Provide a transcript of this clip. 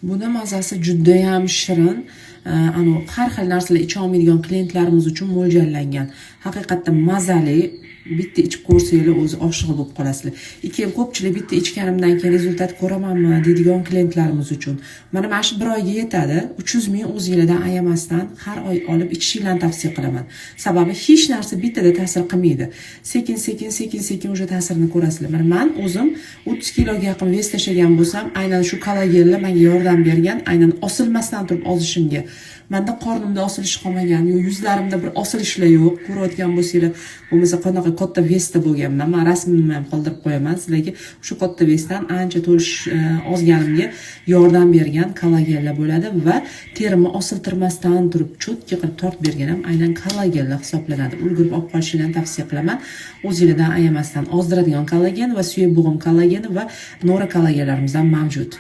Buni mazasi juda ham shirin. Har xil narsalar icha olmaydigan klientlarimiz uchun mo'ljallangan. Haqiqatdan mazali. Bitta ichib ko'rsanglar o'zi oshig'i bo'lib qolasizlar. Keyin ko'pchilik bitta ichganimdan keyin rezultat ko'ramanmi deydigan klientlarimiz uchun. Mana shu bir oyga yetadi. 300 ming o'zingizlardan ayamasdan har oy olib ichishinglarni tavsiya qilaman. Sababi hech narsa bittada ta'sir qilmaydi. Sekin o'sha ta'sirini ko'rasizlar. Mana men o'zim 30 kiloga yaqin vес tashlagan bo'lsam, aynan shu kollagenlar menga yordam bergan, aynan osilmasdan turib ozishimga. Menda qornimda osilish qolmagan, yuzlarimda bir osilishlar yo'q. Ko'rayotgan bo'lsanglar, bo'lmasa qanaqa katta vesda bo'lganman. Men rasmimni ham qoldirib qo'yaman sizlarga. Shu katta vesdan ancha to'lish ozganimga yordam bergan kollagenlar bo'ladi va terimni osiltirmasdan turib cho'tka qilib tortib bergan ham aynan kollagenlar hisoblanadi. Ulgurib olib qolishingizni tavsiya qilaman. O'zingizlardan ayamasdan ozdiradigan kollagen va suyak bo'g'im kollageni va nora kollagenlarimiz ham mavjud.